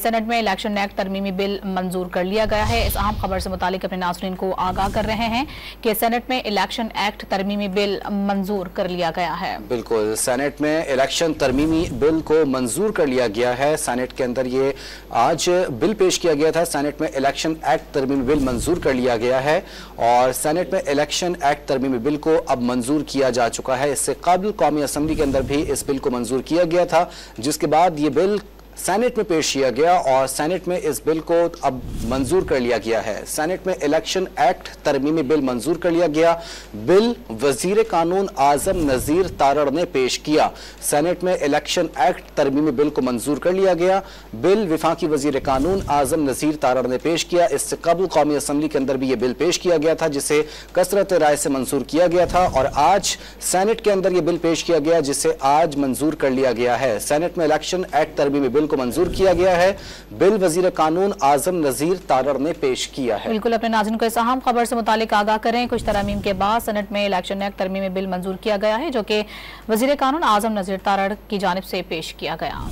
Senate में election act तरमीमी bill मंजूर कर लिया गया है। इस अहम खबर से मुतालिक अपने नाज़रीन को आगाह कर रहे हैं कि सेनेट में इलेक्शन एक्ट तरमीमी बिल मंजूर कर लिया गया है। बिल्कुल, सेनेट में इलेक्शन तरमीमी बिल को मंजूर कर लिया गया है। सेनेट के अंदर ये आज बिल पेश किया गया था। सेनेट में इलेक्शन एक्ट तरमीमी बिल मंजूर कर लिया गया है और सेनेट में इलेक्शन एक्ट तरमीमी बिल को अब मंजूर किया जा चुका है। इससे कबल कौमी असम्बली के अंदर भी इस बिल को मंजूर किया गया था, जिसके बाद ये बिल सेनेट में पेश किया गया और सेनेट में इस बिल को अब मंजूर कर लिया गया है। सेनेट में इलेक्शन एक्ट तरमीमी बिल मंजूर कर लिया गया। बिल वजीर कानून आजम नजीर तारड़ ने पेश किया। सेनेट में इलेक्शन एक्ट तरमीमी बिल को मंजूर कर लिया गया। बिल विफाकी वजीर कानून आजम नजीर तारड़ ने पेश किया। इससे कबल कौमी असम्बली के अंदर भी यह बिल पेश किया गया था, जिसे कसरत राय से मंजूर किया गया था और आज सेनेट के अंदर यह बिल पेश किया गया, जिसे आज मंजूर कर लिया गया है। सेनेट में इलेक्शन एक्ट तरमीमी बिल को मंजूर किया गया है। बिल वजीर कानून आजम नजीर तारड़ ने पेश किया है। बिल्कुल, अपने नाज़रीन को इस अहम खबर से मुतालिक आगाह करें। कुछ तरमीम के बाद सेनेट में इलेक्शन एक्ट तरमीमी बिल मंजूर किया गया है, जो कि वजीर कानून आजम नजीर तारड़ की जानिब से पेश किया गया।